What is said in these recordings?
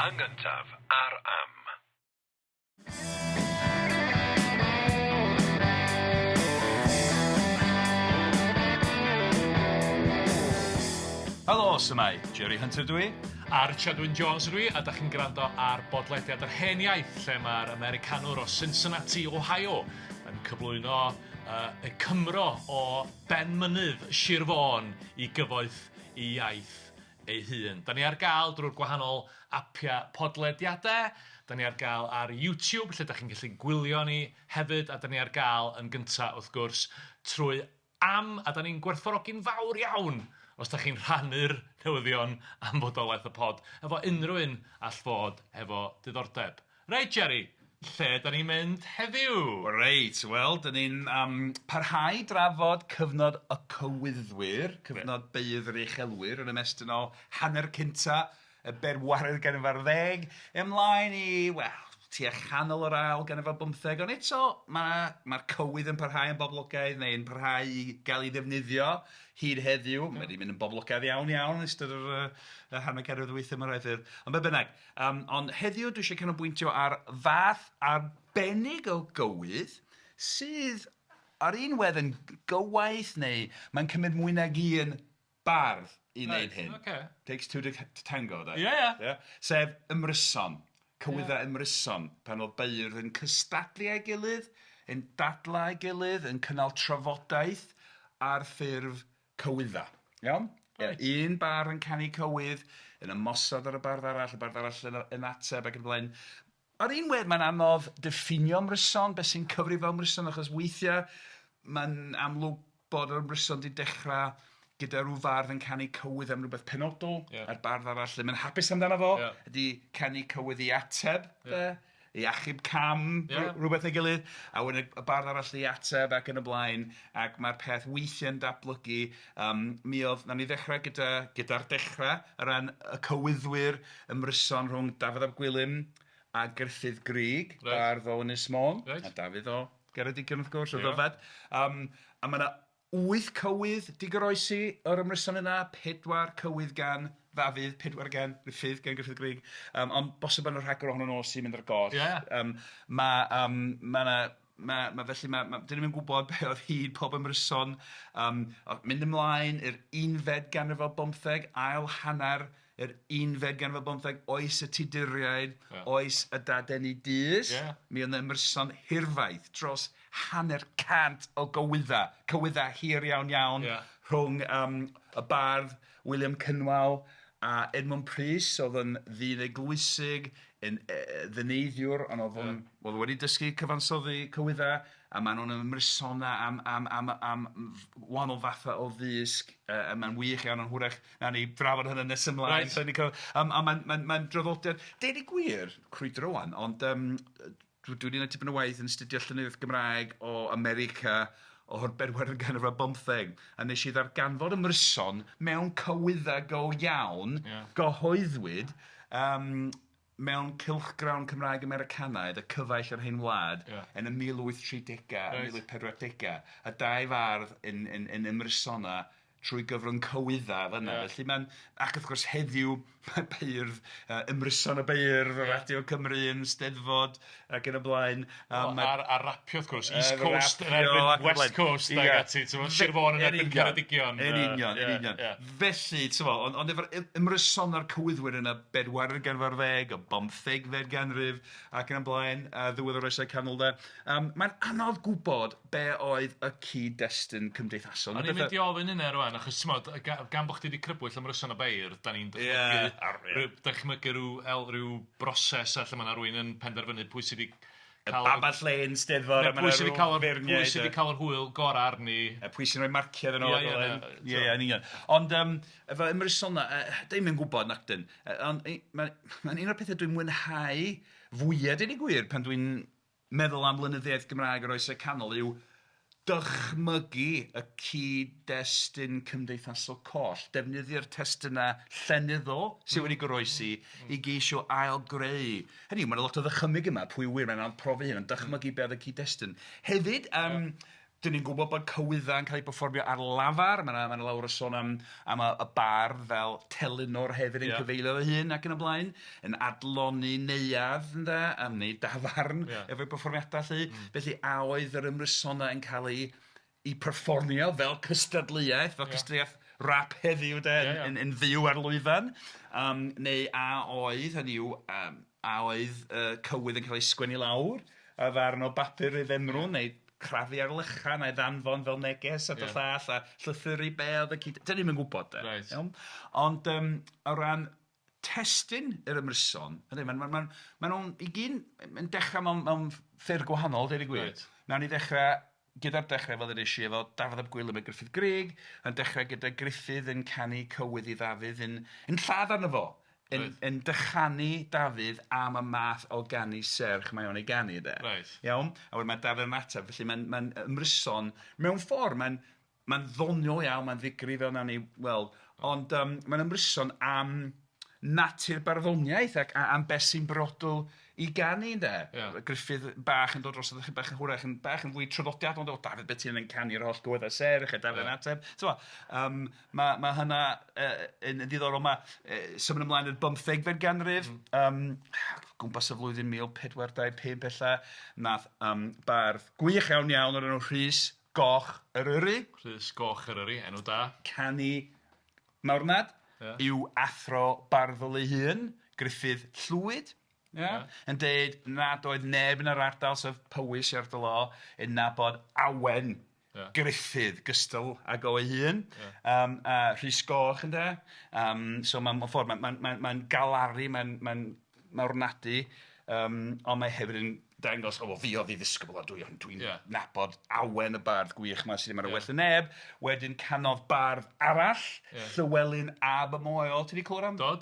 Yn gyntaf, ar am. Helo, Symai. Jerry Hunter dwi. A Richardwyn Jones ydw i, a da chi'n gwrando ar bodlediad yr hen iaith, lle mae'r Americanwr o Cincinnati, Ohio, yn cyflwyno y Cymro o benmynydd Sir Fôn i gyfoeth i iaith ei hun. Da ni ar gael drwy'r gwahanol apiau podlediadau, da ni ar gael ar YouTube, lle da chi'n gallu gwylio ni hefyd, a da ni ar gael yn gyntaf, wrth gwrs, trwy am, a da ni'n gwerthfawrogi'n fawr iawn os da chi'n rhannu'r newyddion am fodolaeth y pod, efo unrhyw un all fod efo diddordeb. Reit, Jerry, lle da ni'n mynd heddiw? Reit, wel, da ni'n parhau drafod cyfnod y cywyddwyr, cyfnod Beirdd yr Uchelwyr, yn ymestyn o hanner cynta, y bedwaredd ganrif ar 10, ymlaen i, wel, tua chanol yr ail ganrif ar 15, ond eto mae'r cywydd yn parhau yn boblogaidd, neu'n parhau i gael ei ddefnyddio hyd heddiw. Mae wedi mynd yn boblogaidd iawn yn ystod yr hanner ganrif ddwytha yma raethir. Ond be bynnag, ond heddiw dwi eisiau canolbwyntio ar fath arbennig o gywydd sydd ar un wedd yn gywaith, neu mae'n cymryd mwy nag un bardd i wneud hyn. Okay. Takes two to tango, da. Yeah. Sef ymryson. Cywyddau ymryson, pan oedd Beirdd yn cystadlu ei gilydd, yn dadlau ei gilydd, yn cynnal trafodaeth ar ffurf cywyddau. Iawn? Right. Un bar yn canu cywydd, yn ymosod ar y bardd arall, y bardd arall yn ateb ac yn blaen. Ar un wedd, mae'n anodd diffinio ymryson, beth sy'n cyfrif o ymryson, achos weithiau mae'n amlwg bod yr ymryson wedi dechrau gyda rhyw fardd yn canu cywydd am rhywbeth penodol, a'r bardd arall lle mae'n hapus amdano fo, ydy canu cywydd i ateb, i achub cam, rhywbeth ei gilydd, a wedyn y bardd arall i ateb ac yn y blaen, ac mae'r peth weithiau'n datblygu. Mi oedd, na ni ddechrau gyda'r dechrau, ar ran y cywyddwyr ymryson rhwng Dafydd ap Gwilym a Gruffydd Grig, bardd o Ynys Môn, a Dafydd o Geredigion, wrth gwrs, o Ddyfed. A mae yna 8 cywydd di goroesi o'r ymryson yna, 4 cywydd gan Dafydd, 4 gan Gruffydd, gan Gruffydd Grig, ond bosib yn y rhagor ohonyn nhw sy'n mynd ar goll. Dyn ni'n gwybod beth oedd hyd pob ymryson, mynd ymlaen i'r 11 ganrif ar 15, ail hanner yr 11 ganrif ar 15, oes y Tuduriaid, oes y Dadeni Dys, mi oedd ymryson hirfaith dros hanner cant o cywyddau hir iawn, rhwng y bardd William Cynwal a Edmund Pris, oedd yn ddyn eglwysig, yn ddyneiddiwr, ond oedd wedi dysgu cyfansoddi cywyddau, a maen nhw'n ymrysonau am wahanol fatha o ddysg, a mae'n wych iawn, ond hwyrach na ni drafod hynny nes ymlaen. Mae'n draddodiad, deud i gwir, crwydro wan, ond dwi wedi gwneud tipyn o waith yn studio llenyddiaeth Gymraeg o America o'r 4 ganrif ar 15, a nes i ddarganfod ymryson mewn cywyddau go iawn, gyhoeddwyd, mewn cylchgrawn Cymraeg Americanaidd, y cyfaill ar hyn wlad, yn y 1830au a 1840au, a 2 fardd yn ymrysona trwy gyfrwng cywyddau fyna. Felly mae'n, ac wrth gwrs heddiw, mae Beirdd, ymryson y Beirdd, Radio Cymru yn Steddfod ac yn y blaen. A rapio, wrth gwrs, East Coast yn erbyn West Coast, ag ati, Sir Fôn yn erbyn Ceredigion. Yn union. Felly, ond efo'r ymryson ar cywyddwyr yn y 4 ganrif ar 10, y 15 ganrif ac yn y blaen, ddiwedd o'r oesau canol de. Mae'n anodd gwybod be oedd y cyd-destun cymdeithasol. O'n i'n mynd i ofyn yna rwan, achos gan bod chdi wedi crybwyll ymryson o Beirdd, da ni'n dychmygu rhyw broses lle mae yna rhywun yn penderfynu pwy sydd wedi cael... Babad Llên, Steddfod, pwy sydd wedi cael yr hwyl gorau arni. Pwy sy'n rhoi marciau yn ôl. Yn union. Ond efo ymryson na, da ni'n gwybod nac dyn. Ond mae'n un o'r pethau dwi'n mwynhau fwyaf, dyn ni gwir, pan dwi'n meddwl am lenyddiaeth Gymraeg yr oesau canol, yw dychmygu y cyd-destun cymdeithasol coll, defnyddio'r testunau llenyddol sydd wedi goroesi i geisio ail-greu. Hynny, mae'n lot o ddychymyg yma, pwy wir, mae'n anodd profi hyn, ond dychmygu beth y cyd-destun. Hefyd, 'dyn ni'n gwybod bod cywyddau yn cael eu perfformio ar lafar. Mae 'na lawr o sôn am y bardd fel telynor hefyd yn cyfeilio ei hun ac yn y blaen, yn adloni neuadd ynde, neu dafarn efo'i perfformiadau lly. Felly a oedd yr ymrysonau yn cael eu perfformio fel cystadleuaeth, fel cystadleuaeth rap heddiw de, yn fyw ar lwyfan, neu a oedd, hynny yw, a oedd cywydd yn cael ei sgwennu lawr, a ddarn o bapur ei ddemrwn, neu crafu ar lychan a'i ddanfon fel neges at y llall, a llythyru be oedd y cyd... Dyn ni'n gwybod, de. Right. Ond o ran testun yr ymryson, maen nhw'n i gyn yn dechrau mewn ffyrdd gwahanol, deud y gwir. Right. Nawn ni ddechrau, gyda'r dechrau fel ddys i, efo Dafydd ap Gwilym y Gruffydd Grug, yn dechrau gyda Gruffydd yn canu cywydd i Ddafydd yn lladd arno fo. Yn dychanu Dafydd am y math o ganu serch mae o'n ei ganu, de. Right. Iawn? A wedyn mae Dafydd yn ateb, felly mae'n ymryson, mewn ffordd, mae'n ddoniol iawn, mae'n ddigri fel nawn ni weld, ond mae'n ymryson am natur barddoniaeth ac am beth sy'n brodol i ganu, de. Gruffydd bach yn dod dros y bach yn hwyrach, bach yn fwy traddodiad, ond Dafydd beth ti'n canu'r holl gywyddau serch, a Dafydd yn ateb. Mae hynna yn ddiddorol, symud ymlaen i'r 15fed ganrif, gwmpas y flwyddyn 1425 bella, nath bardd gwych iawn o'r enw Rhys Goch Eryri. Rhys Goch Eryri, enw da. Canu Mawrnad, yw athro barddol ei hun, Gruffydd Llwyd, yn deud nad oedd neb yn yr ardal, sef Powys i'r dylo, yn nabod awen Gruffydd gystal ag o ei hun, Rhys Goch ynde. So mae'n ffordd, mae'n galaru, mae'n mawrnadu, ond mae hefyd yn dangos, fi oedd i ddisgybl, a dwi'n nabod awen y bardd gwych yma sydd ddim ar y well y neb. Wedyn canodd bardd arall, Llywelyn ab y Moel. Ti wedi clywed am? Do.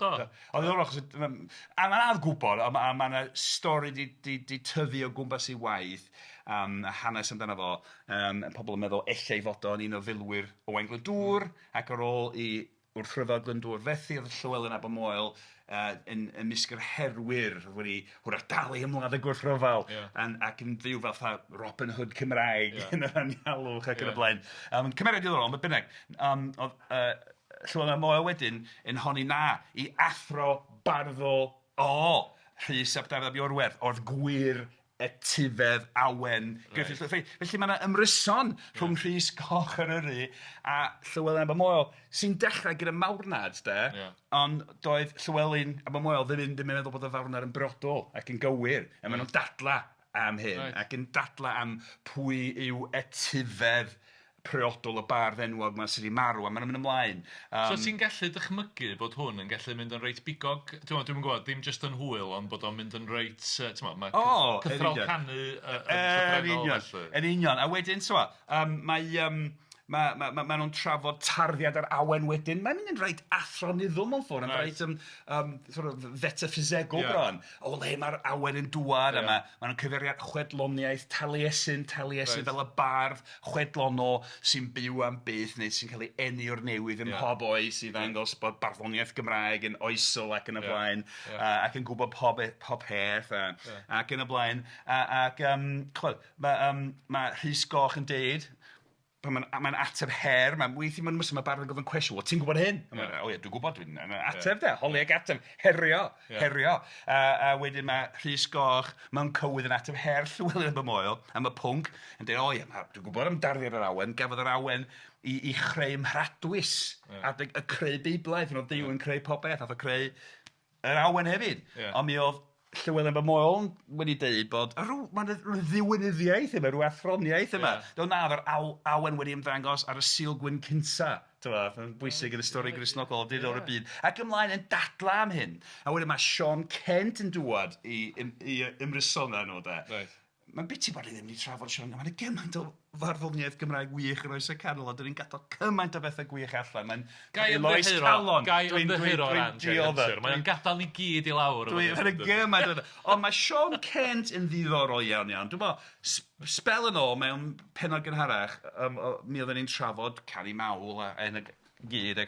Ond ddorol, a mae'n ad gwybod, a mae'n stori di tyfu o gwmpas i waith, a hanes amdano fo, pobl yn meddwl ella i fod o'n un o filwyr o Wain Glyndŵr, ac ar ôl i wrth rhyfel Glyndŵr fethu, oedd Llywelyn ab y Moel yn ymysg yr herwyr wedi hwrach dal ei ymladd y gwrthryfel ac yn fyw fatha Robin Hood Cymraeg yn yr anialwch ac yn y blaen. Cymeriad diddorol, ond bynnag, Llywelyn ab Moel wedyn yn honni i athro barddol Rhys ap Dafydd ap Iorwerth, o'r gwir etifedd awen. Felly mae yna ymryson rhwng Rhys Goch Eryri a Llywelyn ab y Moel sy'n dechrau gyda Mawrnad, de, ond doedd Llywelyn ab y Moel ddim yn meddwl bod y Mawrnad yn brodol ac yn gywir, a maen nhw'n dadla am hyn, ac yn dadla am pwy yw etifedd priodol y bardd enwog yma sydd wedi marw, a maen nhw'n mynd ymlaen. So ti'n gallu dychmygu bod hwn yn gallu mynd yn reit bigog? Dwi'n gwybod, ddim just yn hwyl, ond bod o'n mynd yn reit... Mae cythral canu yn union. A wedyn, mae nhw'n trafod tarddiad ar awen wedyn. Mae'n mynd yn reit athronyddol mewn ffordd, yn reit fetaffisegol bron. O le mae'r awen yn dŵad, a mae nhw'n cyfeiriad chwedloniaeth Taliesin fel y bardd chwedlonol sy'n byw am byth, neu sy'n cael ei eni o'r newydd ym mhob oes, i ddangos bod barddoniaeth Gymraeg yn oesol ac yn y blaen, ac yn gwybod pob peth, ac yn y blaen. Mae Rhys Goch yn deud, mae'n ateb her, mae'n weithio mae'n mysyn, mae bardd yn gofyn cwestiwn, o, ti'n gwybod hyn? Dwi'n gwybod, dwi'n ateb de, holi ag ateb, herio. A wedyn mae Rhys Goch mewn cywydd yn ateb her Llywelyn ab y Moel, am y pwnc, yn dweud, dwi'n gwybod am darddiad yr awen, gafodd yr awen i chreu mhradwys, a creu Beiblaidd, yn o Dduw yn creu popeth, a creu yr awen hefyd. Ond mi oedd Llywelyn ab y Moel wedi deud bod mae'n rhyw ddiwynyddiaeth yma, rhyw athroniaeth yma. Na'r awen wedi ymddangos ar y sil gwyn cynta. Yn bwysig yn y stori Gristnogol o'r byd. Ac ymlaen yn dadla am hyn. A wedyn mae Sean Kent yn dŵad i Ymrysonau nhw, de. Mae'n biti bod ni ddim wedi trafod Sean, mae'n gymaint o farddoniaeth Gymraeg wych yn oes y canol, a dyn ni'n gadael cymaint o bethau gwych allan. Mae'n ymddiheuro Mae'n gadael ni gyd i lawr. Ond mae Sean Kent yn ddiddorol iawn. Dwi'n bod, spel yn ôl mewn Pennod gynharach, mi oedden ni'n trafod canu mawl yn y gyd.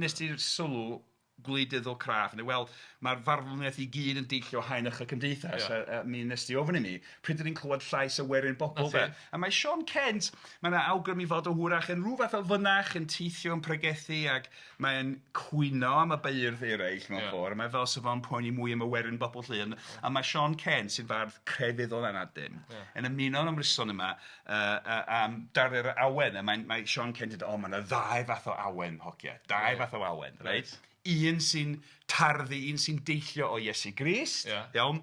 Nes ti'r sylw gwleidyddol craff, wel, mae'r farddoniaeth i gyd yn deillio haenach y cymdeithas, a mi nes di ofyn i mi, pryd ydyn clywed llais y werin bobl, a mae Sean Kent, mae'n awgrym i fod o hwrach yn rhyw fath o fynach yn teithio yn pregethu, ac mae'n cwyno am y beirdd eraill mewn ffordd, a mae fel sef o'n poeni mwy am y werin bobl llun, a mae Sean Kent sy'n fardd crefyddol anadym, yn ymuno yn ymryson yma, am darfer awen, a mae Sean Kent yn dweud, mae yna ddau fath o awen, hogia, dau fath o awen, reit? Un sy'n tarddu, un sy'n deillio o Iesu Grist, iawn,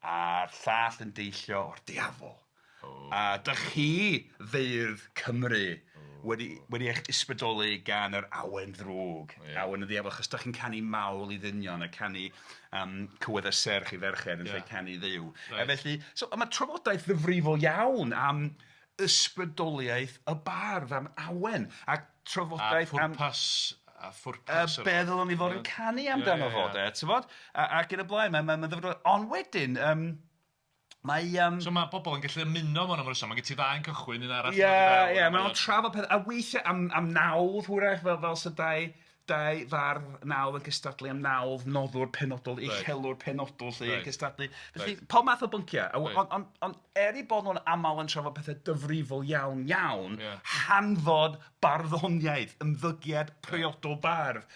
a'r llall yn deillio o'r diafol. A dych chi, feirdd Cymru, wedi eich ysbrydoli gan yr awen ddrwg, awen y diafol, achos dych chi'n canu mawl i ddynion, a canu cywyddau serch i ferched, yn lle canu ddiw. A felly, mae trafodaeth ddifrifol iawn am ysbrydoliaeth y bardd, am awen, a trafodaeth am... A ffwrpas be ddylwn ni fod yn canu amdano fo, ti'n bod? Ac yn y blaen, mae'n ddifrifol. Ond wedyn, mae... So mae bobl yn gallu ymuno mewn ymrysau, mae gen ti ddau'n cychwyn un arall. Mae'n trafod peth, a weithiau am nawdd, hwyrach, fel sy'n dau fardd nawdd yn cystadlu am nawdd noddwr penodol, uchelwr penodol lle yn cystadlu. Felly, pob math o bynciau. Ond i bod nhw'n aml yn trafod pethau dyfrifol iawn, hanfod barddoniaeth, ymddygiad priodol bardd,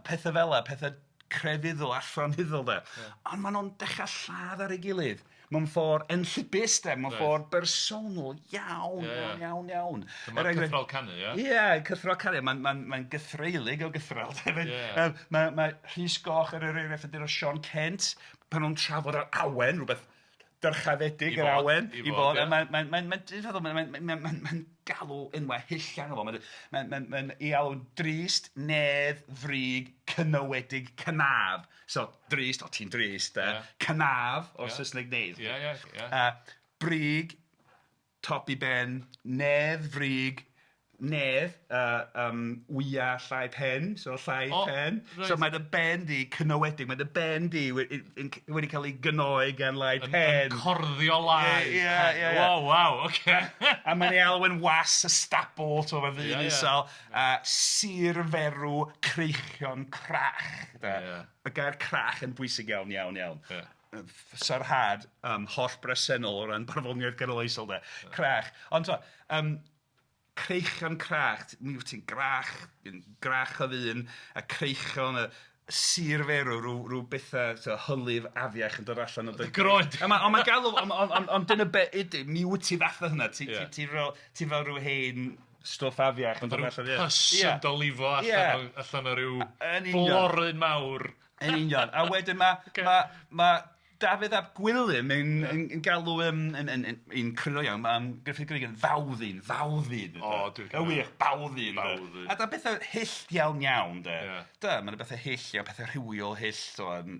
pethau fela, pethau crefyddol, athronyddol, ond maen nhw'n dechrau lladd ar ei gilydd. Mewn ffordd enllybus, mewn ffordd bersonol, iawn. Mae'n cythral canu, cythral canu. Mae'n gythreilig o gythral. Mae Rhys Goch yr referendr o Sean Kent, pan nhw'n trafod ar awen, rhywbeth dyrchafedig yr awen, i bod. Mae'n galw enwau hillian o fo. Mae'n ei alw drist, nedd, frig, cynywedig, cynaf. So, drist, ti'n drist, cynaf, o'r Saesneg nedd. Brig, top i ben, nedd, frig, nedd, wya, llai pen, so llai pen. So mae dy ben di cynywedig, mae dy ben di wedi cael ei gynoi gan llai pen. Yn corddio lai. Wow, oce. A mae'n ei alw yn was ystabl, so mae ddyn isel, sir ferw creichion crach. Y gair crach yn bwysig iawn. Sarhad, holl bresennol o ran barddoniaeth ganoloesol, crach. Ond so, creichion crach, mi wyt ti'n grach o ddyn, a creichion y sir ferw, rhyw bethau hylif afiach yn dod allan o dy groed. Ond mae'n galw, ond dyna be ydy, mi wyt ti fatha hynna, ti fel rhyw hen stwff afiach. Ond rhyw pys yn dolifo allan o rhyw bloryn mawr. Yn union. A wedyn mae Dafydd ap Gwilym yn galw yn cryno iawn, mae'n Griffith Greg yn Bawddyn. Wych, Bawddyn. A da bethau hyll iawn, mae'n bethau hyll iawn, pethau rhywiol hyll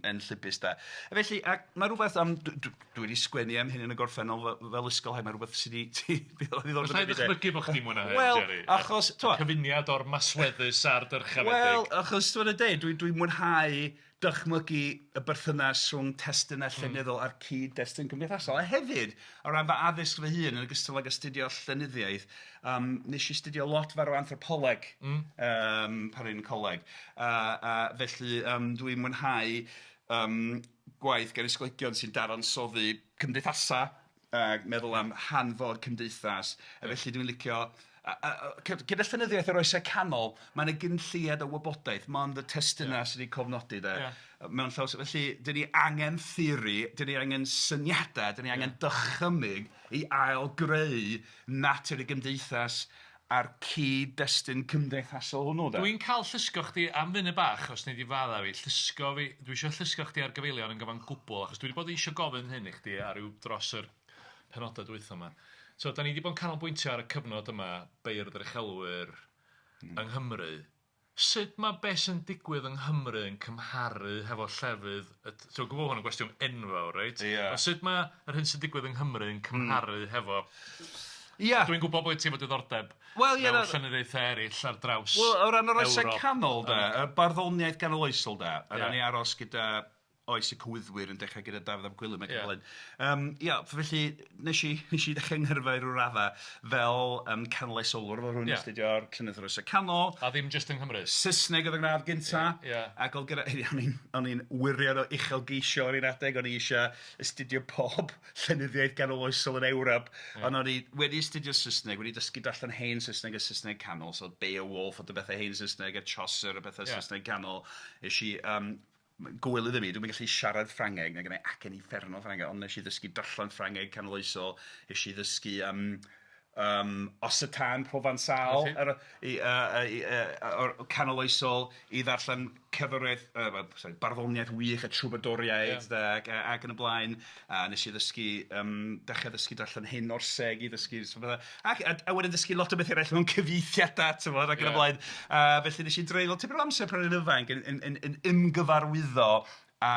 yn llybus, A felly, mae rhywbeth dwi wedi sgwennu am hyn yn y gorffennol fel ysgol, mae rhywbeth sydd wedi... Os na i ddechmygu bod chdi mwyn Jerry. Achos... Cyfuniad o'r masweddus a'r dyrchafedig. Wel, achos dwi'n mwynhau dychmygu y berthynas rhwng testunau llenyddol a'r cyd-destun cymdeithasol. A hefyd, o ran fy addysg fy hun, yn ogystal ag astudio llenyddiaeth, nes i astudio lot fawr o anthropoleg pan yn coleg. Felly, dwi'n mwynhau gwaith gan ysgogion sy'n dadansoddi cymdeithasa, meddwl am hanfod cymdeithas. A felly dwi'n licio... Gyda llenyddiaeth yr oesau canol, mae'n y gynlliad o wybodaeth, mond y testunau sydd wedi cofnodi. Mewn llaws, felly, dyn ni angen theori, dyn ni angen syniadau, dyn ni angen dychymyg i ail-greu natur y gymdeithas a'r cyd-destun cymdeithasol hwnnw. Dwi'n cael llysgo chdi am fyny bach, os ni di fadda fi, dwi eisiau llysgo chdi ar gyfeilion yn gyfan gwbl, achos dwi wedi bod eisiau gofyn hyn i chdi ar yw dros yr penodau dwytho yma. So, da ni wedi bod yn canolbwyntio ar y cyfnod yma, Beirdd yr Uchelwyr yng Nghymru. Sut mae beth sy'n digwydd yng Nghymru yn cymharu hefo llefydd... So, gwybod hwn yn gwestiwn enfawr, reit? Sut mae yr hyn sy'n digwydd yng Nghymru yn cymharu hefo... Dwi'n gwybod bod ti'n fod diddordeb mewn llenyddiaethau eraill ar draws Wel, o ran yr oesau canol, y barddoniaeth ganoloesol, a ni aros gyda oes y cywyddwyr yn dechrau gyda Dafydd ap Gwilym ac yn blaen. Felly nes i dechrau ngyrfa i ryw radda fel canlaisolwr, fel rhywun yn astudio'r llenyddiaeth oes y canol. A ddim just yng Nghymru. Saesneg oedd y gradd gynta, ac o'n i'n wirion o uchelgeisio ar un adeg, o'n i eisiau astudio pob llenyddiaeth ganoloesol yn Ewrop, ond o'n i wedi astudio Saesneg, wedi dysgu darllen hen Saesneg a Saesneg canol, so Beowulf o dy bethau hen Saesneg a Chaucer o bethau Saesneg canol. Eisiau gwylydd y mi, dwi'n gallu siarad Ffrangeg, na gynnau acen i fferno Ffrangeg, ond nes i ddysgu darllen Ffrangeg canoloesol, eisiau ddysgu Occitan Provençal o'r canoloesol i ddarllen cerddoriaeth, barddoniaeth wych a trwbadoriaeth ac yn y blaen, a nes i ddysgu, dechrau ddysgu darllen hen Norseg i ddysgu, a wedyn dysgu lot o beth eraill mewn cyfieithiadau, ac yn y blaen. Felly nes i dreulio tipyn o amser pan o'n ifanc yn ymgyfarwyddo a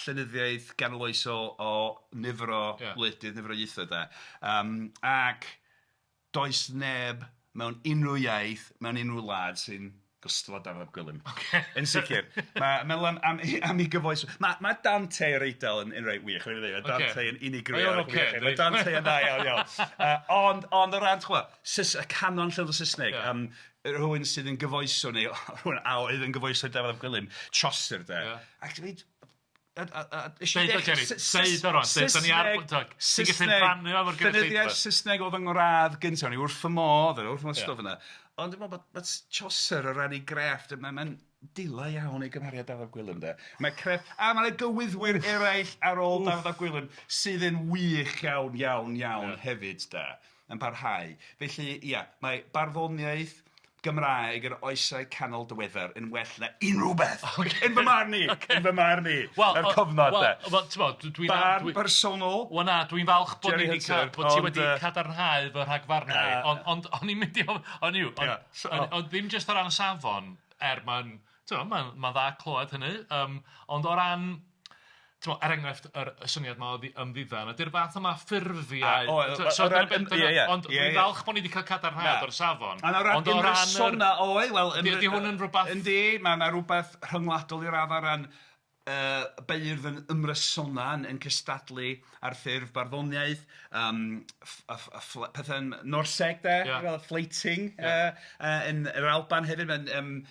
llenyddiaeth ganoloesol o nifer o wledydd, nifer o ieithoedd. Ac does neb mewn unrhyw iaith, mewn unrhyw wlad sy'n gostio â Dafydd ap Gwilym. Yn sicr. Meddwl am ei gyfoes. Mae Dante yr Eidal yn reit wych. Dante yn unigryw. Mae Dante yn dda iawn. Ond o ran, y canon llyfr Saesneg, rhywun sydd yn gyfoeso, neu rhywun oedd yn gyfoeso Dafydd ap Gwilym, Chaucer, ac dwi'n llenyddiaeth Saesneg oedd yng Nghymraeg gyntaf, o'n i wrth fy modd stwff yna. Ond dwi'n meddwl bod Chaucer o ran ei grefft, mae'n dila iawn ei gymharu â Dafydd ap Gwilym. A mae'n gywyddwyr eraill ar ôl Dafydd ap Gwilym sydd yn wych iawn hefyd, yn parhau. Felly, mae barddoniaeth Gymraeg yr oesau canol diweddar yn well na unrhyw beth. Yn fy marn ni. Yr cofnod, Barn bersonol. Wel na, dwi'n falch bod ti wedi cadarnhau fy rhagfarnu. Ond o'n i'n mynd i... Ond ddim jyst o ran safon, mae'n dda clywed hynny, ond o ran... Er enghraifft, y syniad yma o ymddiddan, ydy'r fath yma ffurfiau... Ond dwi'n falch bod ni wedi cael cadarnhad o'r safon. Ond o ran ymrysonau, ydy hwn yn rhywbeth... Yndi, mae rhywbeth rhyngwladol i'r raddau ran Beirdd yn ymrysonau yn cystadlu ar ffurf barddoniaeth, pethau'n Norseg, fleiting, yn yr Alban hefyd, yn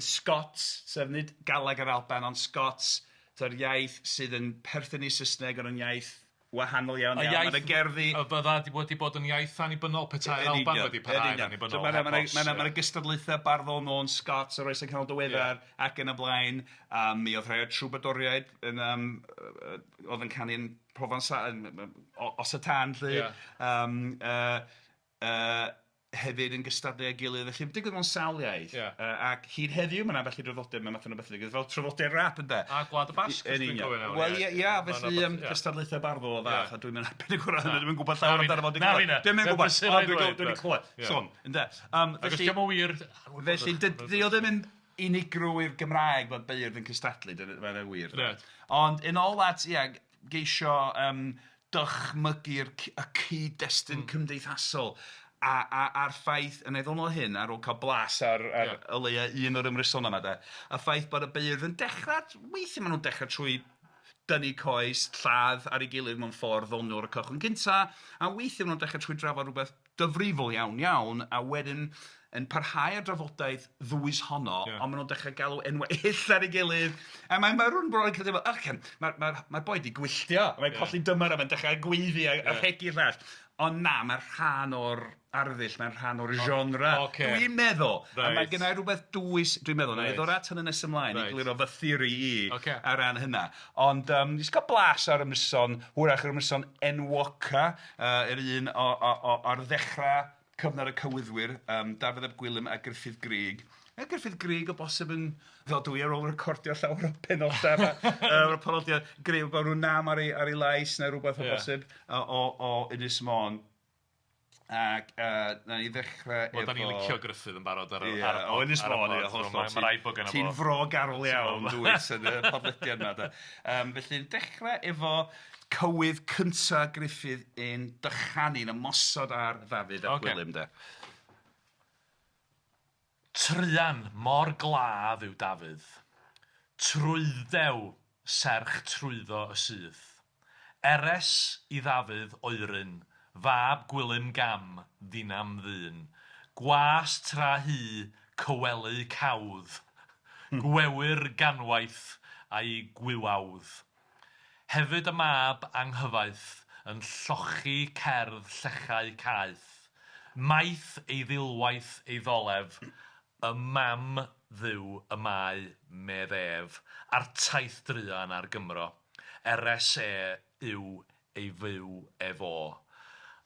Scots, sef nid Galeg yr Alban, ond Scots, yr iaith sydd yn perthyn i Saesneg yn iaith wahanol iawn. Mae'n y gerddi... Fydda wedi bod yn iaith annibynnol, petai'r Alban wedi parhau annibynnol. Mae'n y gystadlaethau barddonol yn Scots, yr oesau canol diweddar, ac yn y blaen. Mi oedd rhai o trwbadoriaid oedd yn canu'n Provençal, Occitan, hefyd yn gystadlu â'i gilydd, felly digwydd mewn sawl iaith, ac hyd heddiw mae'n ambell i draddodiad, mae'n math o'n beth digwydd, fel traddodiad rap ynde. A Gwlad y Basg, dwi'n gofyn nawr. Wel, felly gystadlaethau barddol o fath, a dwi'n mynd gwybod llawer amdano fo, dwi'n mynd gwybod, dwi'n clywed, sôn, ynde. Ac os diolch yn wir... Felly, di o ddim yn unigrw i'r Gymraeg bod Beirdd yn cystadlu, mae'n wir. Ond yn ôl at, geisio dychmygu'r cyd-destun cymdeithasol, a'r ffaith, yn ei ddonol hyn, ar ôl cael blas ar o leia un o'r ymrysonau yma, a ffaith bod y Beirdd yn dechrau, weithio maen nhw'n dechrau trwy dynnu coes, lladd ar ei gilydd mewn ffordd ddoniwr y cychwyn gynta, a weithio maen nhw'n dechrau trwy drafod rhywbeth dyfrifol iawn, a wedyn yn parhau ar drafodaeth ddwys honno, ond maen nhw'n dechrau galw enwau ill ar ei gilydd, a mae rhywun bron yn cael mae'r boi di gwylltio, mae'n colli dymar a mae'n dechrau gweiddi a rhegu'r llall. Ond na, mae'r rhan o'r arddull, mae'r rhan o'r genre. Dwi'n meddwl, a mae gennau rhywbeth dwys, dwi'n meddwl, na i ddod at hynny nes ymlaen, i gliro fy theori ar ran hynna. Ond jyst cael blas ar ymryson, hwyrach yr ymryson enwoca, yr un o'r ddechrau cyfnod y cywyddwyr, Dafydd ap Gwilym a Gruffydd Grug. Gruffydd Grug o bosib yn ddodwy ar ôl recordio llawer o penodau o'r penodiad Grug o rhywun nam ar ei lais neu rhywbeth o bosib o Ynys Môn. Ac na ni ddechrau efo... Da ni'n licio Gruffydd yn barod ar o Ynys Môn, ti'n frogarol iawn, dwyt, yn y podlediad yma. Felly, dechrau efo cywydd cynta Gruffydd yn dychanu'n ymosod ar Dafydd ap Gwilym, de. Tryan mor gladd yw Dafydd, trwyddew serch trwyddo y syth. Eres I Ddafydd oeryn, fab gwilym gam, ddinam ddyn. Gwas tra hi, cywelu cawdd. Gwewyr ganwaith a'i gwiwawdd. Hefyd y mab anghyfaith yn llochi cerdd llechau caeth. Maith ei ddilwaith ei ddolef, y mam dduw y mae meddef, a'r taith druan ar Gymro. Eres yw ei fyw efo.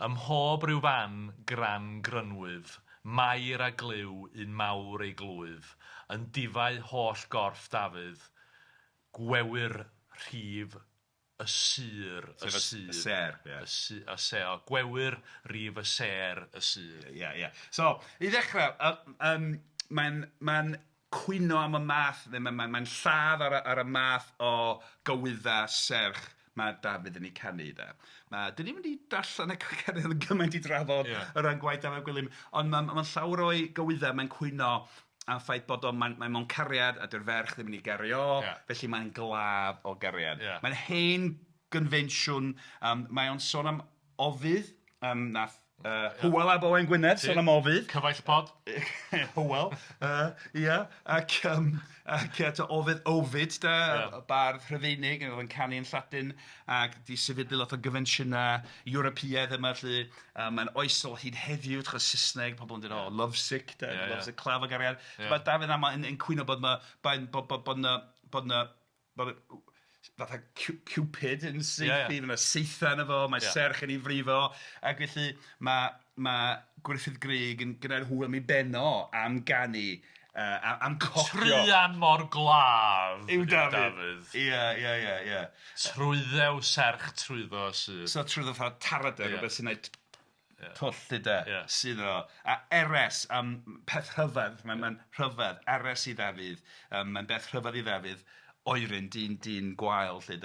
Ym mhob rhyw fan gran grynwydd, mair a glyw un mawr ei glwydd, yn difau holl gorff Dafydd, gwewyr rhif y syr, y ser, y ser, gwewyr rhif y ser, y syr. Ie. So, I ddechrau, mae'n cwyno am y math, mae'n lladd ar y math o gywyddau serch mae Dafydd yn ei canu, da. Dyn ni'n mynd i darllen y cariad yn gymaint I drafod o ran gwaith Dafydd Gwilym, ond mae'n llawer o'i gywyddau, mae'n cwyno am ffaith bod mae'n mewn cariad a dy'r ferch ddim yn ei gario, felly mae'n glaf o gariad. Mae'n hen gynfensiwn, mae o'n sôn am ofydd, nath Hywel ab Owain Gwynedd, sôn am ofydd. Cyfaill pod. Hywel, ac ofydd Ovid, bardd Rhyfeinig, oedd yn canu yn Lladin, ac di sefydlu lot o gyfensiynau Ewropeaidd yma, lle mae'n oesol hyd heddiw, trwy Saesneg, pobl yn dweud, lovesick, lovesick, claf o gariad. Mae Dafydd yma yn cwyno bod fatha Cupid yn syth, fy'n seithan efo, mae serch yn ei frifo, ac felly mae Gruffydd Grug yn gwneud hwyl am ei benno am ganu, am cochio. Trian mor glaf yw Dafydd. Ie. Trwyddew serch trwyddo sydd. So trwyddo fatha tarader, rhywbeth sy'n neud twll sydd o. A eres, peth rhyfedd, mae'n rhyfedd, eres I Ddafydd, mae'n beth rhyfedd I Ddafydd, oeryn, dyn gwael, lle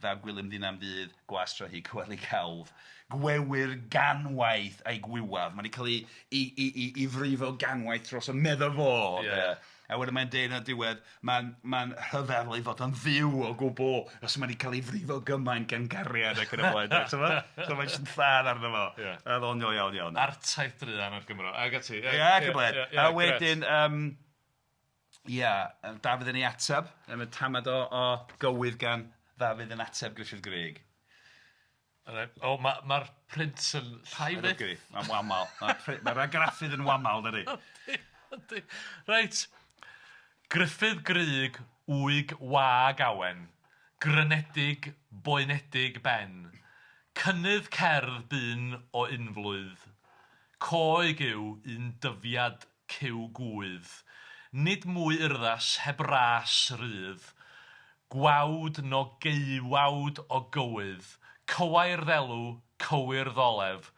fab gwilym ddinam ddydd, gwastra hi, cywelu cawdd, gwewyr ganwaith a'i gwiwaf. Mae'n cael ei frifo ganwaith dros y meddefo. A wedyn mae'n deud yn y diwedd, mae'n rhyfeddol I fod yn fyw o gwbl, os mae'n cael ei frifo gymaint gan gariad ac yn y blaen. So mae'n sy'n lladd arno fo. A ddoniol iawn. A'r taith druan ar Gymro. Ag ati. A wedyn, Dafydd yn ei ateb, mae'n tamad o gywydd gan Dafydd yn ateb Gruffydd Grug. Mae'r print yn llai fyth. Mae'n wamal. Mae'r argraffydd yn wamal, dydi. Reit. Gruffydd Grug, wyg wag awen, grynedig, boenedig ben, cynnydd cerdd byn o unflwydd, coeg yw un dyfiad cyw gwydd, nid mwy urddas heb ras rydd, gwawd no geiwawd o gywydd, cywair ddelw, cywir ddolef,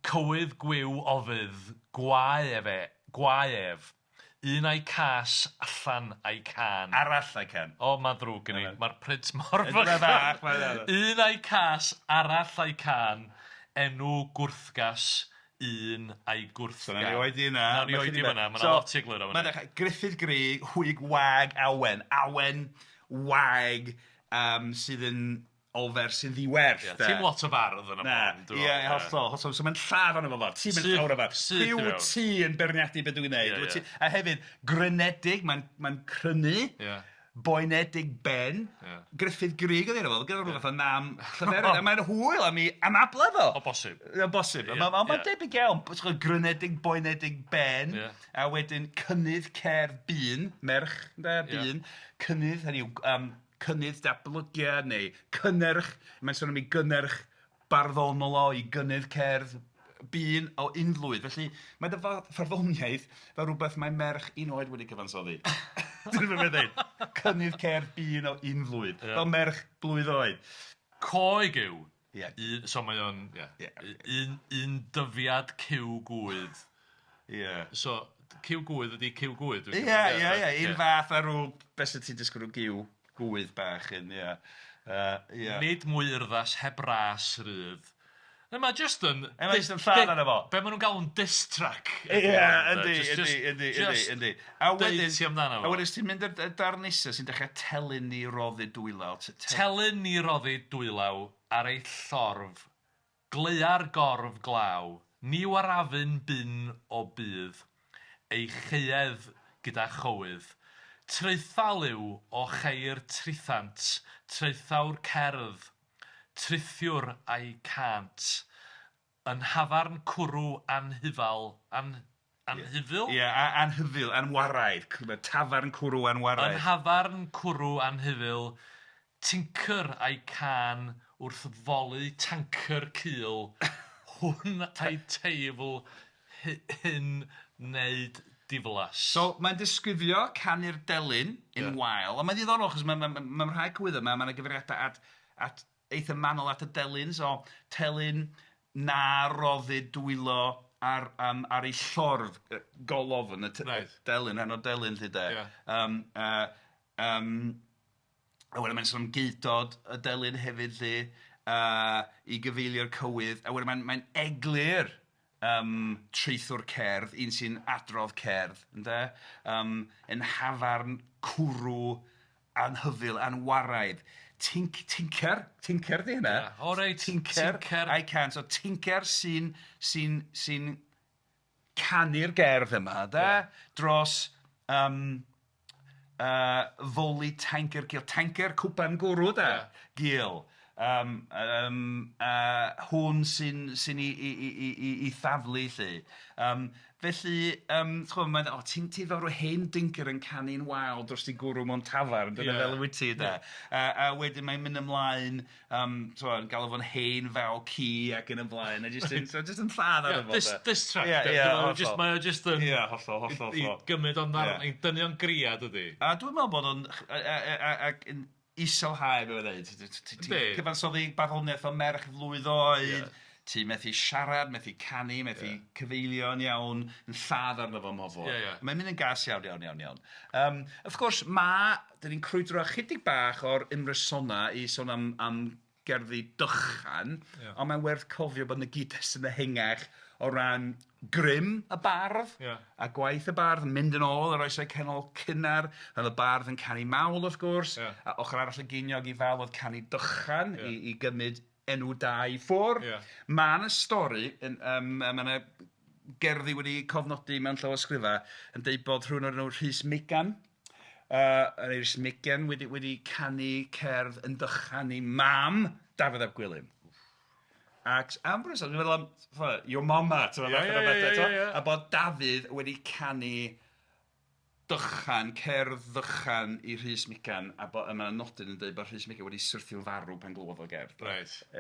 cywydd gwyw ofydd, gwaef, un a'i cas allan a'i can. Arall a'i can. Mae'n ddrwg gen I. Mae'r print mor fach. Un a'i cas, arall a'i can, enw gwrthgas, un a'i gwrthgas. So, nawn ni oedi yna. Mae'n lot I egluro. Gruffydd Grug, hwyg wag awen. Awen, wag, sydd yn olfer sy'n ddiwerth. Ti'n lot o fardd yn y bon. Hollol. So mae'n lladd o'n efo fo. Ti'n mynd llawr o fo. Piw ti yn berniadu beth dwi'n gwneud. A hefyd, grynedig, mae'n crynu. Boenedig ben. Gruffydd Grug oedd efo. Gyda rhywbeth o nam llyferyd. A mae'n hwyl am able fo. O bosib. Bosib. Mae'n debyg iawn. Grynedig, boenedig ben. A wedyn cynnydd cerdd byn. Merch, byn. Cynnydd, hynny yw, cynnydd datblygiad neu cynnyrch, mae'n sôn am ei gynnyrch barddonol o, I gynnydd cerdd byn o unflwydd. Felly mae dy farddoniaeth fel rhywbeth mae merch un oed wedi cyfansoddi. Dwi'n mynd dweud, cynnydd cerdd byn o unflwydd, fel merch blwydd oed. Coeg yw, so mae o'n, un dyfiad cyw gwydd. So, cyw gwydd ydi cyw gwydd. Un fath ar rhyw, beth sydd ti'n disgwyl o gyw gwydd bach yn, Nid mwy urddas heb ras rydd. Mae just yn... Mae jyst yn lladd arno fo. Be maen nhw'n galw'n diss track. Ie, yndi. A wedyn ti'n mynd y dar nesa sy'n dechrau telyn ni roddi dwylaw. Telyn ni roddi dwylaw ar ei llorf, gleua'r gorf glaw, ni warafyn byn o bydd, ei cheuedd gyda chowydd. Treithaliw o cheir trithant, treithawr cerdd, trithiwr a'i cant, yn hafarn cwrw anhyfal, anhyfil? Ie, anhyfil, anwaraidd, tafarn cwrw anwaraidd. Yn hafarn cwrw anhyfil, tincyr a'i can wrth folu tancyr cul, hwn a'i teifl hyn wneud diflas. So, mae'n disgrifio canu'r delyn yn wael, a mae'n ddiddorol, achos mae'n rhai cwyddau yma, mae'n gyfeiriadau at eitha manol at y delyn, so telyn na roddi dwylo ar ei llorf golofn, delyn, rhan o delyn, lle de. A wedyn mae'n sôn am geudod y delyn hefyd, lle, i gyfeilio'r cywydd, a wedyn mae'n eglur treithwr cerdd, un sy'n adrodd cerdd, ynde? Yn hafarn cwrw anhyfil, anwaraidd. Tinker di hynna. O reit, tinker. I can. So tinker sy'n canu'r gerdd yma, da? Dros foli tanker gil. Tanker cwpan gwrw, da? Gil. Hwn sy'n i thaflu, lle. Felly, ti'n fel rhyw hen dinker yn canu'n wael dros di gwrw mewn tafar, dyna fel y wyt ti, da. A wedyn mae'n mynd ymlaen, gael fo'n hen faw ci ac yn ymlaen, a jyst yn lladd ar y fo. This track, mae o jyst yn... Ie, hollol. I gymryd o'n ddarn, i dynnu o'n griad ydi. A dwi'n meddwl bod o'n iselhau, be oedd dweud. Ti'n cyfansoddi barddoniaeth o merch flwydd oed, ti'n methu siarad, methu canu, methu cyfeilio'n iawn, yn lladd arno fo mofo. Mae'n mynd yn gas iawn. Wrth gwrs, dyn ni'n crwydro chydig bach o'r Ymrysonau i sôn am gerddi dychan, ond mae'n werth cofio bod yna cyd-destun ehengach o ran grym y bardd a gwaith y bardd, mynd yn ôl yr oesau canol cynnar, oedd y bardd yn canu mawl, wrth gwrs, a ochr arall y geiniog i fal oedd canu dychan i gymryd enw da i ffwr. Mae yna stori, mae yna gerddi wedi cofnodi mewn llawysgrifau yn deud bod rhywun o'r enw Rhys Migan, Rhys Migan wedi canu cerdd yn dychan i mam Dafydd ap Gwilym. Ac am brys, dwi'n meddwl am your mama, a bod Dafydd wedi canu cerdd dychan i Rhys Migan, a mae'n nodyn yn dweud bod Rhys Migan wedi syrthio farw pan glwodd o gerdd.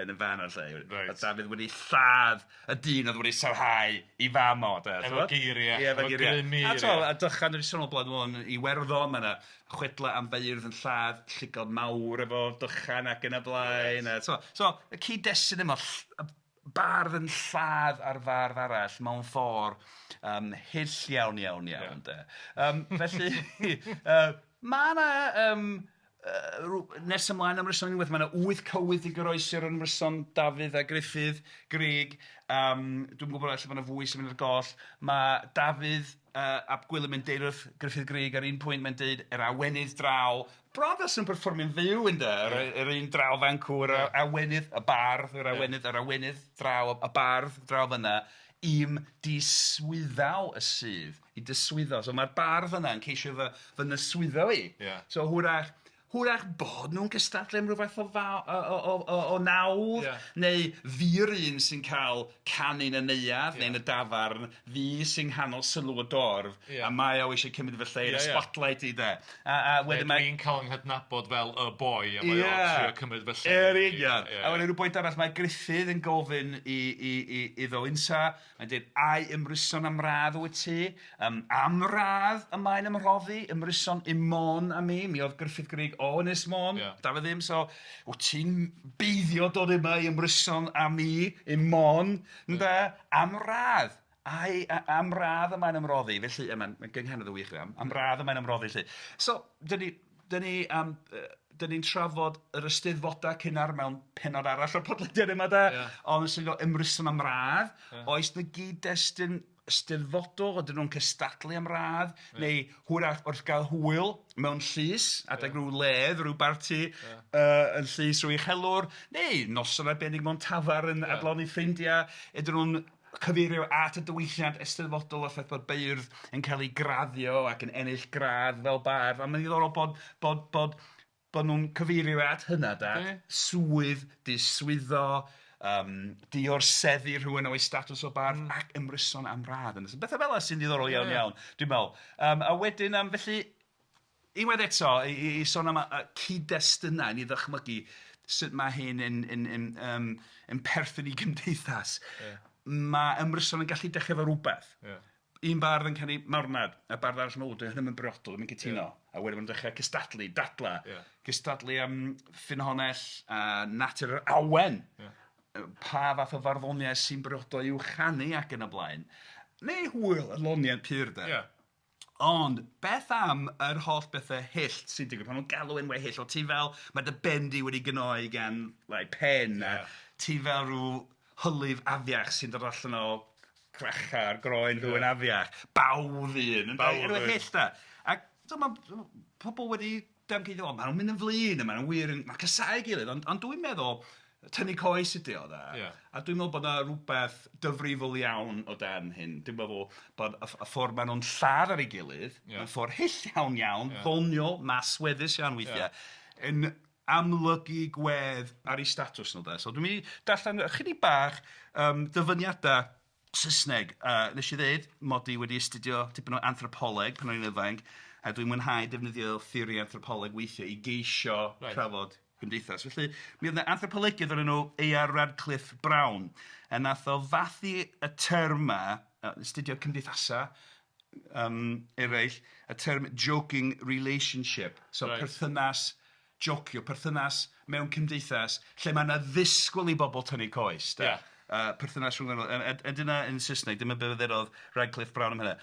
Yn y fan o'r lle. A Dafydd wedi lladd y dyn oedd wedi sarhau i fam o. Efo geiriau, efo grimir. A dychan wedi sôn o blaen i Werddon, mae yna chwedlau am Beirdd yn lladd llygod mawr efo dychan ac yn y blaen. So, y cyd-destun yma, bardd yn lladd ar fardd arall mewn ffordd hyll iawn de. Felly, mae yna nes ymlaen Ymryson unwaith, mae yna 8 cywydd i goroesi ar Ymryson, Dafydd a Gruffydd Grug. Dwi'n gwybod allan bod yna fwy sy'n mynd i'r goll. Mae Dafydd ap Gwilym yn deud wrth Gruffydd Grug ar un pwynt, mae'n deud yr awenydd draw, bron fel sy'n perfformio'n fyw yn yr un draw fancw, yr awenydd, y bardd, yr awenydd draw, y bardd draw fyna, i'm diswyddaw y sydd, i dyswyddo. So mae'r bardd yna yn ceisio fy nyswyddo i. So hwrach bod nhw'n gystadlu am rhywbeth o nawdd, neu fi'r un sy'n cael canu'n y neuadd, neu'n y dafarn, fi sy'n nghanol sylw o dorf, a mae o eisiau cymryd fy lle, y spotlight i de. Dwi'n cael yng nghydnabod fel y boi, a mae o'n trio cymryd fy lle. A wedyn rhyw bwynt arall, mae Gruffydd yn gofyn i ddo unsa, mae'n dweud, ai ymryson am radd wyt ti, am radd y mae'n ymroddi, ymryson imon am mi oedd Gruffydd Grug o Ynys Môn, Dafydd ddim, so wyt ti'n beiddio dod yma i ymryson am mi, imon, am radd. Am radd y mae'n ymroddi, felly, mae'n gynghenodd y wych, am radd y mae'n ymroddi, felly. So, dyn ni dyn ni'n trafod yr ysteddfodau cynnar mewn pennod arall o'r podlediad yma de, ond sy'n gwneud Ymryson am radd, oes na gyd-destun ysteddfodol, ydyn nhw'n cystadlu am radd, neu hwyrach wrth gael hwyl mewn llys, adeg rhyw ledd, rhyw barti yn llys rhyw Uchelwr, neu noson arbennig mewn tafar yn adloni ffrindiau, ydyn nhw'n cyfeirio at y diwylliant eisteddfodol a ffaith bod Beirdd yn cael ei graddio ac yn ennill gradd fel bardd, a mae'n ddiddorol bod nhw'n cyfeirio at hynna, swydd, diswyddo, diorseddu rhywun o'i statws o bardd ac ymryson am radd. Bethau fel sy'n ddiddorol iawn, dwi'n meddwl. A wedyn, felly, unwaith eto, i sôn am y cyd-destunau, ni ddychmygu sut mae hyn yn perthyn i gymdeithas. Mae ymryson yn gallu dechrau fel rhywbeth. Un bardd yn canu marwnad, a bardd arall yn ôl, hynny'n briodol, ddim yn cytuno. A wedyn mae'n dechrau cystadlu, dadla. Cystadlu am ffynhonell natur yr awen. Pa fath o farddoniaeth sy'n briodol i'w chanu ac yn y blaen. Neu hwyl, y loniant pyr de. Ond beth am yr holl bethau hyll sy'n digwydd, pan nhw'n galw enwau hyll, o ti fel, mae dy bendi wedi gynoi gan pen, ti fel rhyw hylif afiach sy'n dod allan o cracha'r groen rhywun afiach, Bawddyn, enwau hyll da. Ac mae pobl wedi damceidio, maen nhw'n mynd yn flin, maen nhw'n wir, mae'n casau gilydd, ond dwi'n meddwl, tynnu coes ydi o da, a dwi'n meddwl bod yna rhywbeth dyfrifol iawn o dan hyn. Dwi'n meddwl bod y ffordd maen nhw'n lladd ar ei gilydd, yn ffordd hyll iawn, ddoniol, masweddus iawn weithiau, yn amlygu gwedd ar ei statws nhw da. So dwi'n mynd i darllen chydig bach dyfyniadau Saesneg. Nes i ddweud, mod i wedi astudio tipyn o anthropoleg pan o'n i'n ifanc, a dwi'n mwynhau defnyddio theori anthropoleg weithiau i geisio trafod gymdeithas. Felly, mi oedd yna anthropolegydd o'r enw A.R. Radcliffe Brown, a nath o fathu y term yma, astudio cymdeithasa eraill, y term joking relationship. So, perthynas jocio, perthynas mewn cymdeithas, lle mae yna ddisgwyl i bobl tynnu coes. Perthynas rhwng a dyna yn Saesneg, dyma be ddedodd Radcliffe Brown am hynna,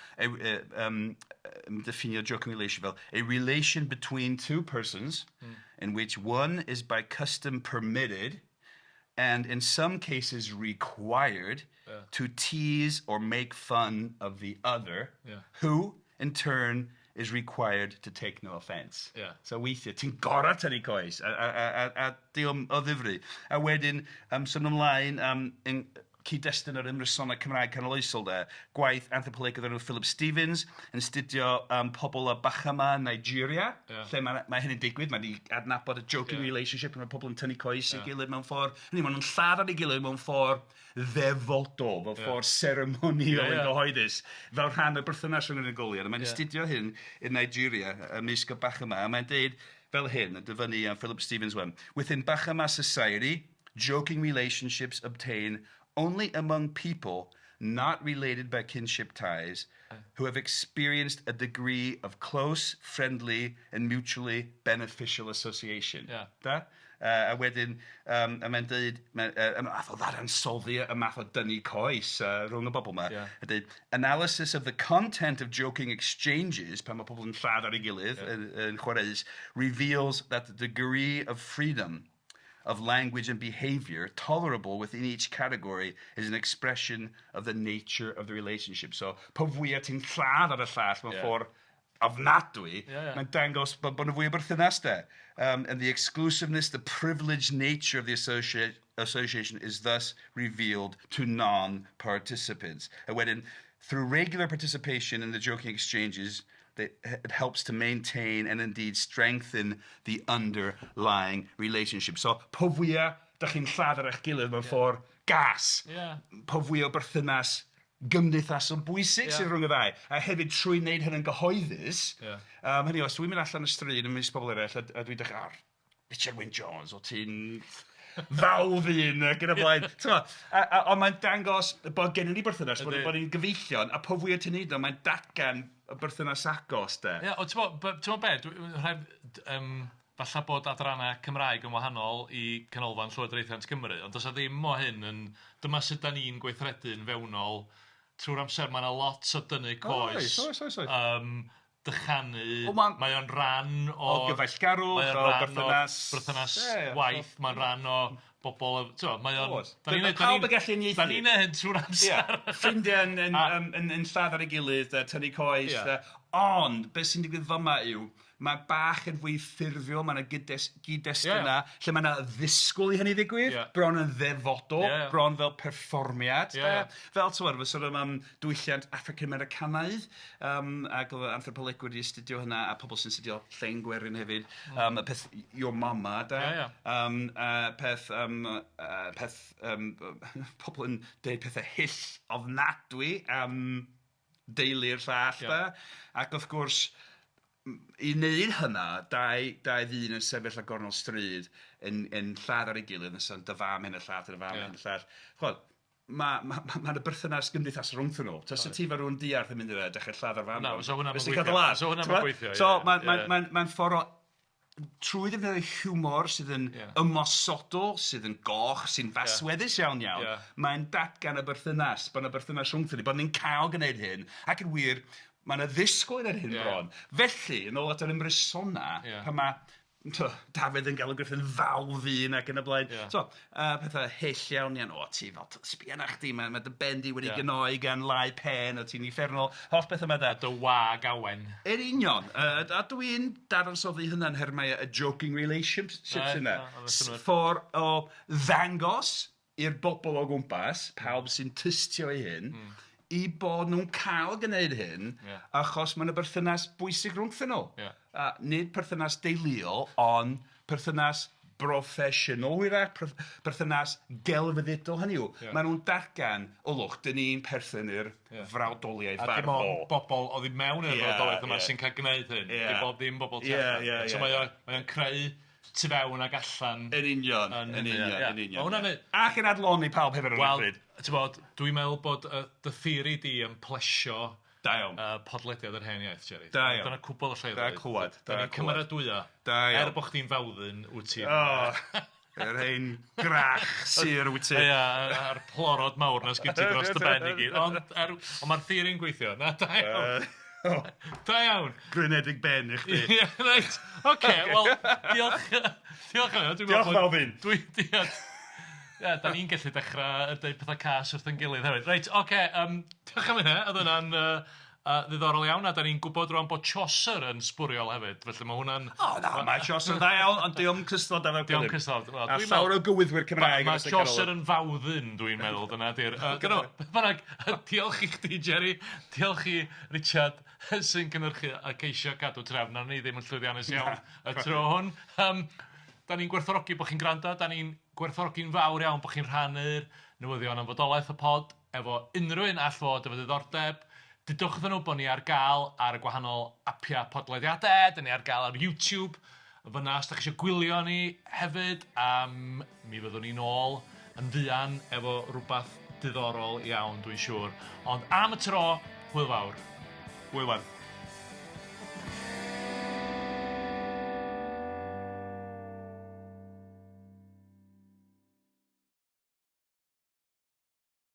definio joking relation fel a relation between two persons in which one is by custom permitted and in some cases required to tease or make fun of the other who in turn is required to take no offence. So weithiau, ti'n gorau tynnu coes a diom o ddifri. A wedyn, sôn ymlaen, yn cyd-destun yr Ymrysonau Cymraeg canoloesol de, gwaith anthropolegedd o'r enw Philip Stevens yn studio pobl o Bachama, Nigeria, lle mae hyn yn digwydd, mae wedi adnabod y joking relationship yn y pobl yn tynnu coes i gilydd mewn ffordd, maen nhw'n lladd ar ei gilydd mewn ffordd ddefodol, fel ffordd seremoniol yn gyhoeddus, fel rhan o'r berthynas rhwng yn y goliad. Mae'n astudio hyn yn Nigeria, ymysg o Bachama, a mae'n deud fel hyn, y dyfynu Philip Stevens wan, within Bachama society, joking relationships obtain only among people not related by kinship ties who have experienced a degree of close, friendly, and mutually beneficial association. Da? A wedyn, a mae'n dweud, y math o ddadansoddi y math o dynnu coes rhwng y bobl yma. A dweud, analysis of the content of joking exchanges, pan mae pobl yn lladd ar ei gilydd yn chwaraeus, reveals that the degree of freedom of language and behavior tolerable within each category is an expression of the nature of the relationship. So, po fwyaf ti'n lladd ar y llall mewn ffordd ofnadwy, mae'n dangos bod yna fwy o berthynas de. And the exclusiveness, the privileged nature of the association is thus revealed to non-participants. And wedyn, through regular participation in the joking exchanges, it helps to maintain and indeed strengthen the underlying relationship. So, po fwyaf dach chi'n lladd ar eich gilydd mewn ffordd gas, po fwyaf o berthynas gymdeithasol bwysig sydd rhwng y ddau. A hefyd trwy wneud hynny'n gyhoeddus, hynny os dwi'n mynd allan y stryd yn mis pobl eraill, a dwi'n dechrau, Richard Wyn Jones, o ti'n Bawddyn ac yn y blaen. Ond mae'n dangos bod gennym ni berthynas, bod ni'n gyfeillion, a po fwyaf ti'n neud o, mae'n datgan y berthynas agos, de. O, ti'n meddwl falle bod adrannau Cymraeg yn wahanol i canolfan Llywodraethiant Cymru, ond does o ddim o hyn yn, dyma sut da ni'n gweithredu'n fewnol, trwy'r amser mae yna lot o dynnu coes. dychanu, Wel, mae o'n rhan o gyfeillgarwch, mae o'n o rhan berthynas waith, mae'n rhan o bobl, mae o'n... Pawb yn gallu uniaethu. Da ni'n neud hyn trwy'r amser. Ffrindiau yn lladd ar ei gilydd, tynnu coes, ond beth sy'n digwydd fyma yw, mae bach yn fwy ffurfiol, mae yna cyd-destuna, lle mae yna ddisgwyl i hynny ddigwydd, bron yn ddefodol, bron fel perfformiad, fel tywed, fe sort of diwylliant African-Americanaidd, ac oedd anthropolegwyr wedi astudio hynna, a pobl sy'n astudio llen gwerin hefyd, y peth Your Mama, peth, pobl yn deud pethau hyll ofnadwy, deulu'r llall, ac wrth gwrs, i wneud hynna, dau ddyn yn sefyll ar gornel stryd yn lladd ar ei gilydd, yn dy fam hyn y llall, dy fam hyn y llall. Chod, mae'n y berthynas gymdeithasol rhwng nhw. Tas y ti fe rhywun diarth yn mynd i dechrau lladd ar fam. No, so hwnna'n gweithio. So mae'n ffordd o, trwy ddefnyddio hiwmor sydd yn ymosodol, sydd yn goch, sy'n fasweddus iawn, mae'n datgan y berthynas, bod yna berthynas rhwng nhw, bod ni'n cael gwneud hyn, ac yn wir, mae yna ddisgwyl ar hyn bron. Felly, yn ôl at yr ymrysonau, pan mae Dafydd yn gael y Griffin Fawddyn ac yn y blaen. Pethau hyll iawn, ti fel sbia na chdi, mae dy bendi wedi gnoi gan lai pen, o ti'n uffernol, holl beth yma da. Dy wag awen. Yn union, a dwi'n dadansoddi hynna'n her mae a joking relationship yna. Ffordd o ddangos i'r bobl o gwmpas, pawb sy'n tystio i hyn, i bod nhw'n cael gwneud hyn, achos mae'n y berthynas bwysig rhwngthyn nhw. Nid perthynas deuluol, ond perthynas broffesiynol, perthynas gelfyddydol, hynny yw. Maen nhw'n dargan, olwch, dyn ni'n perthyn i'r frawdoliaeth farddol. A dim ond bobl oedd i mewn i'r frawdoliaeth yma sy'n cael gwneud hyn. Ddim bobl tu allan. So mae'n creu tu fewn ac allan. Yn union. Ac yn adloni pawb hefyd ar y bryd. Wel, dwi'n meddwl bod dy theori di yn plesio podlediad yr hen iaith, Jerry. Dyna cwbl o lleoedd. Da clywed. Da ni'n cymeradwya. Bod chdi'n fawddyn wyt ti. Yr ein grach sy'r wyt ti. A'r plorod mawr na sgyn ti dros dy ben i gyd. Ond mae'r theori'n gweithio. Da iawn. Da iawn. Grynedig ben i chdi. Reit. Oce, wel, diolch. Diolch Fawddyn. Da ni'n gallu dechrau dweud pethau cas wrth yn gilydd hefyd. Reit, oce, diolch am hynna. Oedd hwnna'n ddiddorol iawn, a da ni'n gwybod rwan bod Chaucer yn sbwriol hefyd. Felly mae hwnna'n... Mae Chaucer yn dda iawn, ond diolch cystod ar y Diolch cystod. A llawer o gywyddwyr Cymraeg. Mae Chaucer yn fawddyn, dwi'n meddwl, dyna di'r... Diolch i chdi, Jerry. Diolch i Richard, sy'n gynnyrchu a ceisio cadw trefn, a ni ddim yn llwyddiannus iawn y tro hwn. Da ni'n gwerthorogi bod chi'n gwrando, da ni'n gwerthorogi'n fawr iawn bod chi'n rhannu'r newyddion am fodolaeth y pod efo unrhyw un all fod efo ddiddordeb. Dydwch iddyn nhw bod ni ar gael ar y gwahanol apiau podlediadau, da ni ar gael ar YouTube. Fyna, os da chi eisiau gwylio ni hefyd, mi fyddwn ni'n ôl yn fuan efo rhywbeth diddorol iawn, dwi'n siŵr. Ond am y tro, hwyl fawr. Hwyl fawr.